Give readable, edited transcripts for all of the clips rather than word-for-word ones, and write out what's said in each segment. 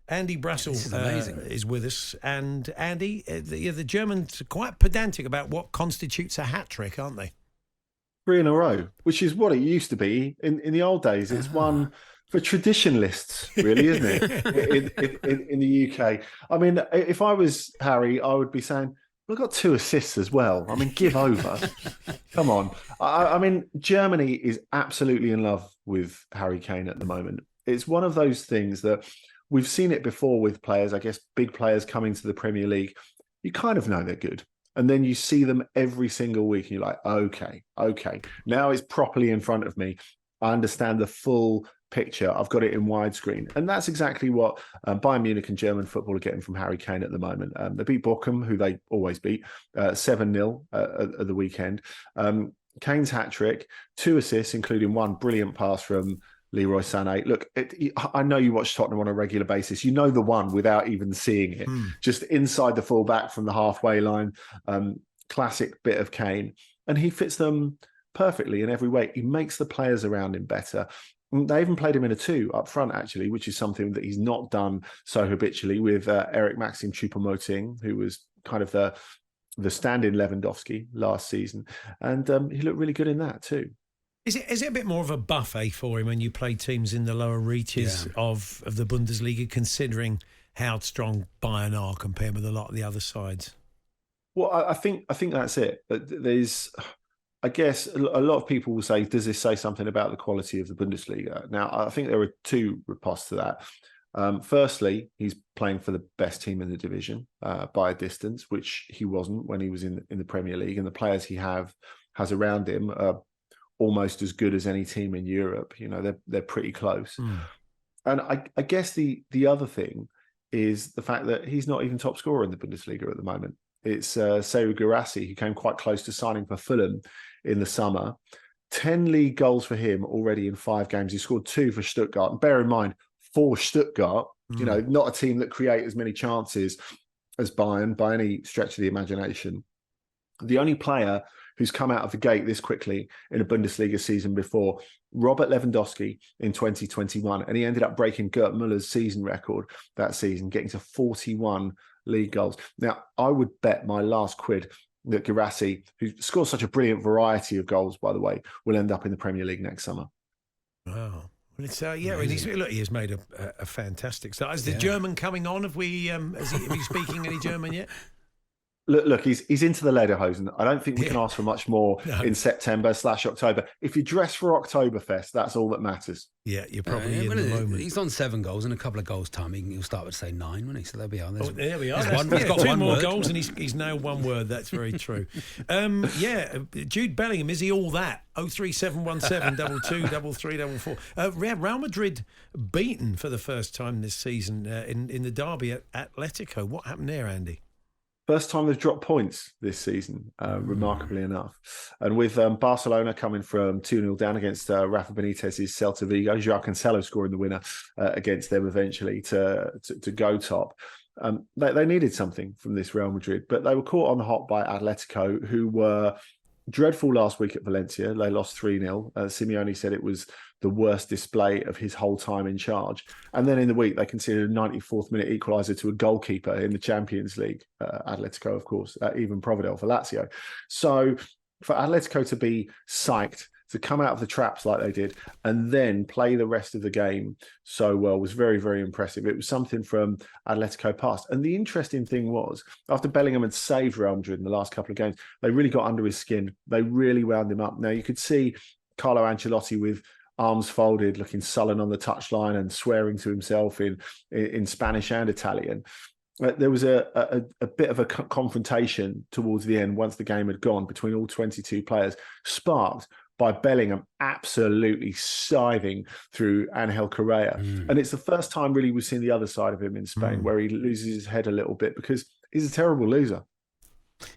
Andy Brassell This is amazing. is with us. And Andy, the Germans are quite pedantic about what constitutes a hat-trick, aren't they? 3 in a row, which is what it used to be in the old days. It's one for traditionalists, really, isn't it? in the UK. I mean, if I was Harry, I would be saying, well, I got 2 assists as well. I mean, give over. Come on. I mean, Germany is absolutely in love with Harry Kane at the moment. It's one of those things that we've seen it before with players, I guess, big players coming to the Premier League. You kind of know they're good. And then you see them every single week and you're like, okay, now it's properly in front of me. I understand the full picture. I've got it in widescreen. And that's exactly what Bayern Munich and German football are getting from Harry Kane at the moment. They beat Bochum, who they always beat, 7-0 at the weekend. Kane's hat-trick, 2 assists, including 1 brilliant pass from Leroy Sané. Look, I know you watch Tottenham on a regular basis. You know the one without even seeing it. Just inside the full-back from the halfway line. Classic bit of Kane. And he fits them perfectly in every way. He makes the players around him better. They even played him in a 2 up front, actually, which is something that he's not done so habitually with Erik Maxim Choupo-Moting, who was kind of the stand-in Lewandowski last season. And he looked really good in that too. Is it a bit more of a buffet for him when you play teams in the lower reaches of the Bundesliga, considering how strong Bayern are compared with a lot of the other sides? Well, I think that's it. There's, I guess, a lot of people will say, does this say something about the quality of the Bundesliga? Now, I think there are 2 ripostes to that. Firstly, he's playing for the best team in the division by a distance, which he wasn't when he was in the Premier League, and the players he has around him are almost as good as any team in Europe. You know, they're pretty close. And I guess the other thing is the fact that he's not even top scorer in the Bundesliga at the moment. It's Seru Guirassy, who came quite close to signing for Fulham in the summer. 10 league goals for him already in 5 games. He scored 2 for Stuttgart. And bear in mind, for Stuttgart, you know, not a team that create as many chances as Bayern by any stretch of the imagination. The only player who's come out of the gate this quickly in a Bundesliga season before, Robert Lewandowski in 2021. And he ended up breaking Gerd Muller's season record that season, getting to 41 league goals. Now, I would bet my last quid that Guirassy, who scores such a brilliant variety of goals, by the way, will end up in the Premier League next summer. Wow. Well, it's he has made a fantastic start. Is the German coming on? Is he speaking any German yet? Look, he's into the lederhosen. I don't think we can ask for much more in September/October. If you dress for Oktoberfest, that's all that matters. Yeah, you're probably in the moment. He's on 7 goals in a couple of goals' time. He'll start with, say, 9, won't he? So there we are. There we are. He's got 2 one more word. goals and he's now 1 word. That's very true. Jude Bellingham, is he all that? 03717 22 33 Real Madrid beaten for the first time this season in the derby at Atletico. What happened there, Andy? First time they've dropped points this season, remarkably enough. And with Barcelona coming from 2-0 down against Rafa Benitez's Celta Vigo, João Cancelo scoring the winner against them eventually to go top. They needed something from this Real Madrid, but they were caught on the hop by Atletico, who were dreadful last week at Valencia. They lost 3-0. Simeone said it was the worst display of his whole time in charge. And then in the week, they conceded a 94th minute equaliser to a goalkeeper in the Champions League. Atletico, of course, even Providel for Lazio. So for Atletico to be psyched, to come out of the traps like they did, and then play the rest of the game so well was very, very impressive. It was something from Atletico past. And the interesting thing was, after Bellingham had saved Real Madrid in the last couple of games, they really got under his skin. They really wound him up. Now, you could see Carlo Ancelotti with arms folded, looking sullen on the touchline and swearing to himself in Spanish and Italian. There was a bit of a confrontation towards the end once the game had gone between all 22 players, sparked by Bellingham absolutely scything through Angel Correa. And it's the first time really we've seen the other side of him in Spain, where he loses his head a little bit because he's a terrible loser.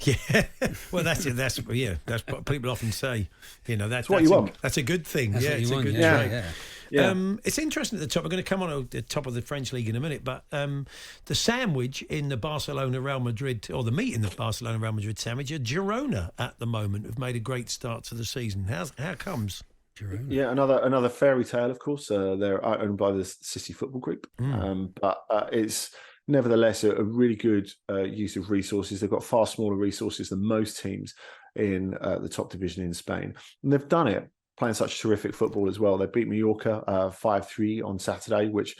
Yeah, well, that's what people often say. You know, that's what you want. That's a good thing. That's it's a good trait. Yeah. It's interesting at the top. We're going to come on at the top of the French league in a minute, but the sandwich in the Barcelona-Real Madrid, or the meat in the Barcelona-Real Madrid sandwich, are Girona at the moment, have made a great start to the season. How comes? Girona. Yeah, another fairy tale, of course. They're owned by the City Football Group, but it's nevertheless a really good use of resources. They've got far smaller resources than most teams in the top division in Spain, and they've done it playing such terrific football as well. They beat Mallorca 5-3 on Saturday, which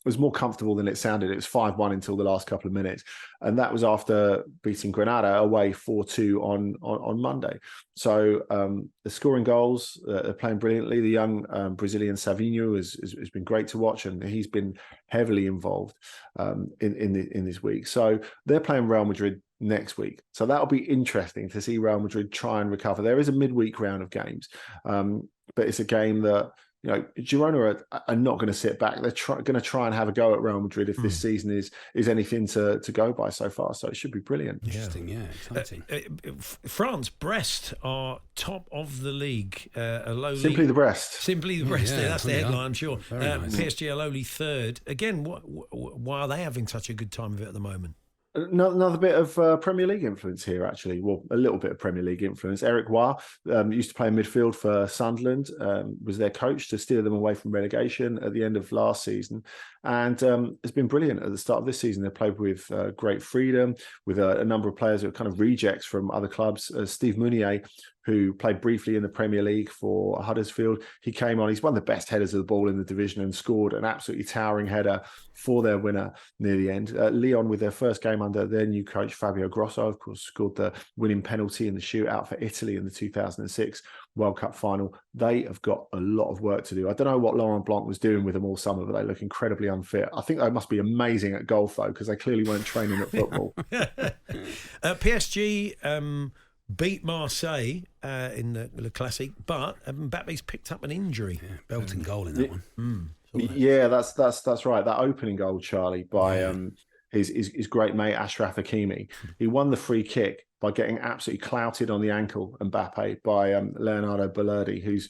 was more comfortable than it sounded. It was 5-1 until the last couple of minutes, and that was after beating Granada away 4-2 on Monday. So they're scoring goals. They're playing brilliantly. The young Brazilian Savinho has been great to watch, and he's been heavily involved in this week. So they're playing Real Madrid next week. So that'll be interesting to see Real Madrid try and recover. There is a midweek round of games, but it's a game that, you know, Girona are not going to sit back. They're going to try and have a go at Real Madrid if this season is anything to go by so far. So it should be brilliant. Interesting, yeah, exciting. France, Brest are top of the league. Simply the Brest. Simply the Brest. Yeah, that's the headline, I'm sure. Nice. PSG are lowly third. Again, why are they having such a good time of it at the moment? Another bit of Premier League influence here, actually. Well, a little bit of Premier League influence. Erik used to play in midfield for Sunderland, was their coach to steer them away from relegation at the end of last season, and has been brilliant at the start of this season. They played with great freedom, with a number of players who are kind of rejects from other clubs. Steve Mounier, who played briefly in the Premier League for Huddersfield, he came on. He's one of the best headers of the ball in the division and scored an absolutely towering header for their winner near the end. Lyon, with their first game under their new coach, Fabio Grosso, of course, scored the winning penalty in the shootout for Italy in the 2006 World Cup final. They have got a lot of work to do. I don't know what Laurent Blanc was doing with them all summer, but they look incredibly unfit. I think they must be amazing at golf, though, because they clearly weren't training at football. PSG beat Marseille in the Classic, but Mbappe's picked up an injury. Yeah, belting goal in that one. Yeah, that's right. That opening goal, Charlie, by his great mate Achraf Hakimi. He won the free kick by getting absolutely clouted on the ankle, Mbappe, by Leonardo Balerdi, who's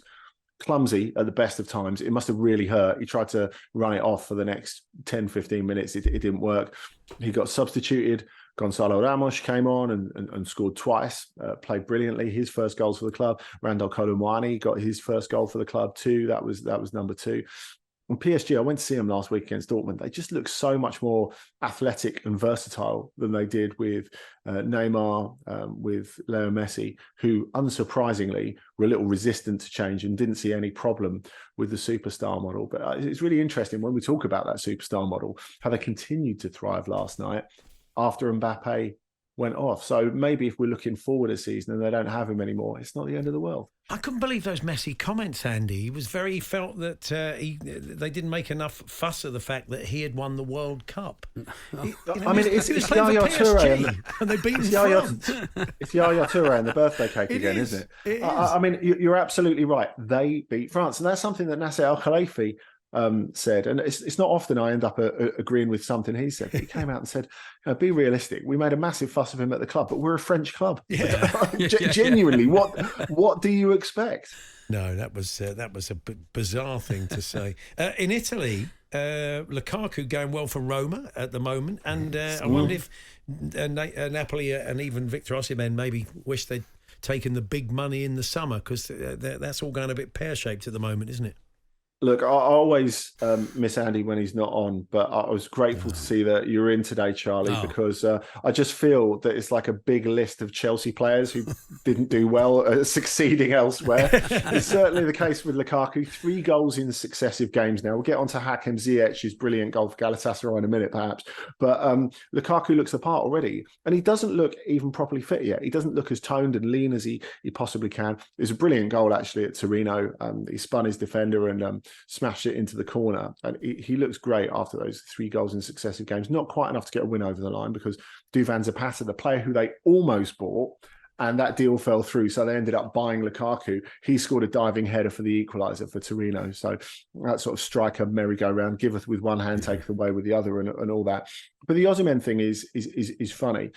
clumsy at the best of times. It must have really hurt. He tried to run it off for the next 10, 15 minutes. It didn't work. He got substituted. Gonzalo Ramos came on and scored twice, played brilliantly. His first goals for the club. Randall Colomwani got his first goal for the club too. That was number 2. And PSG, I went to see them last week against Dortmund. They just look so much more athletic and versatile than they did with Neymar, with Leo Messi, who unsurprisingly were a little resistant to change and didn't see any problem with the superstar model. But it's really interesting when we talk about that superstar model, how they continued to thrive last night after Mbappe went off. So maybe if we're looking forward a season and they don't have him anymore, it's not the end of the world. I couldn't believe those Messi comments, Andy. He felt that they didn't make enough fuss of the fact that he had won the World Cup. It's Yaya Toure and they beat France. It's Yaya Toure and the birthday cake again, isn't it? It is. I mean, you're absolutely right. They beat France, and that's something that Nasser Al-Khelaifi said, and it's not often I end up agreeing with something he said, but he came out and said, be realistic, we made a massive fuss of him at the club, but we're a French club. Genuinely, what do you expect? No, that was a bizarre thing to say. In Italy, Lukaku going well for Roma at the moment, and I wonder if Napoli and even Victor Osimhen maybe wish they'd taken the big money in the summer, because that's all going a bit pear-shaped at the moment, isn't it? Look, I always miss Andy when he's not on, but I was grateful to see that you're in today, Charlie, because I just feel that it's like a big list of Chelsea players who didn't do well succeeding elsewhere. It's certainly the case with Lukaku. 3 goals in successive games now. We'll get on to Hakim Ziyech's brilliant goal for Galatasaray in a minute, perhaps. But Lukaku looks the part already, and he doesn't look even properly fit yet. He doesn't look as toned and lean as he possibly can. It was a brilliant goal, actually, at Torino. He spun his defender and smashed it into the corner, and he looks great after those 3 goals in successive games. Not quite enough to get a win over the line, because Duvan Zapata, the player who they almost bought, and that deal fell through, so they ended up buying Lukaku. He scored a diving header for the equaliser for Torino. So that sort of striker merry-go-round, giveth with one hand, taketh away with the other, and all that. But the Osimhen thing is funny.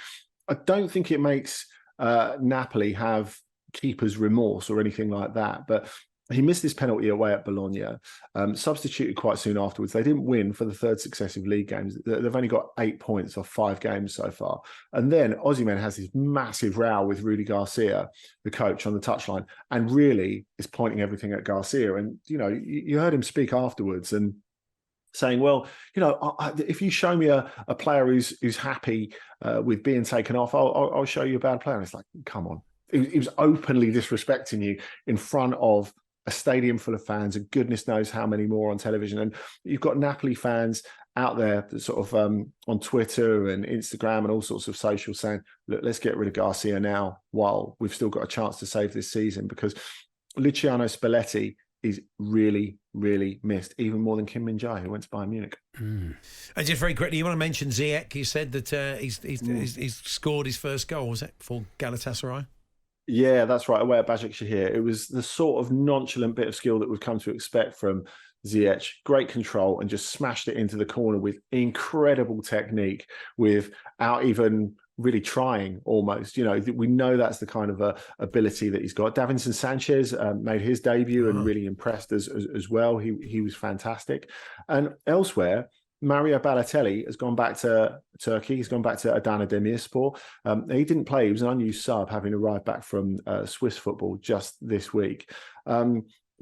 I don't think it makes Napoli have keeper's remorse or anything like that, but he missed this penalty away at Bologna, substituted quite soon afterwards. They didn't win for the third successive league games. They've only got 8 points off 5 games so far. And then Osimhen has this massive row with Rudi Garcia, the coach, on the touchline, and really is pointing everything at Garcia. And, you heard him speak afterwards and saying, well, if you show me a player who's happy with being taken off, I'll show you a bad player. And it's like, come on. He was openly disrespecting you in front of a stadium full of fans, and goodness knows how many more on television. And you've got Napoli fans out there that sort of on Twitter and Instagram and all sorts of social saying, look, let's get rid of Garcia now while we've still got a chance to save this season, because Luciano Spalletti is really, really missed, even more than Kim Min-jae, who went to Bayern Munich. And just very quickly, you want to mention Ziyech? You said that he's scored his first goal, was it, for Galatasaray? Yeah, that's right, away at Başakşehir. It was the sort of nonchalant bit of skill that we've come to expect from Ziyech. Great control, and just smashed it into the corner with incredible technique, without even really trying almost. We know that's the kind of ability that he's got. Davinson Sanchez made his debut and really impressed as well. He was fantastic. And elsewhere, Mario Balotelli has gone back to Turkey. He's gone back to Adana Demirspor. He didn't play. He was an unused sub, having arrived back from Swiss football just this week.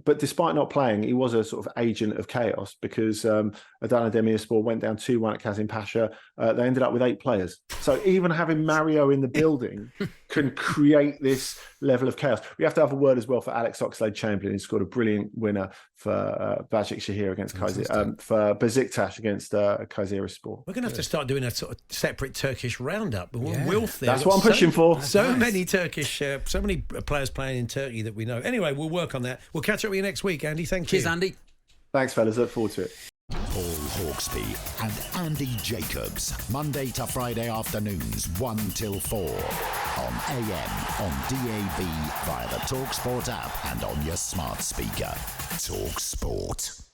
But despite not playing, he was a sort of agent of chaos, because Adana Demirspor went down 2-1 at Kazim Pasha. They ended up with 8 players. So even having Mario in the building can create this level of chaos. We have to have a word as well for Alex Oxlade-Chamberlain, who scored a brilliant winner for Başakşehir against for Besiktas against Kayserispor. We're going to have to start doing a sort of separate Turkish roundup. That's what I'm pushing for. So many Turkish, so many players playing in Turkey that we know. Anyway, we'll work on that. We'll catch up with you next week, Andy. Thank you. Cheers, Andy. Thanks, fellas. Look forward to it. Paul Hawksbee and Andy Jacobs, Monday to Friday afternoons 1 till 4 on AM, on DAB, via the talkSPORT app and on your smart speaker. talkSPORT.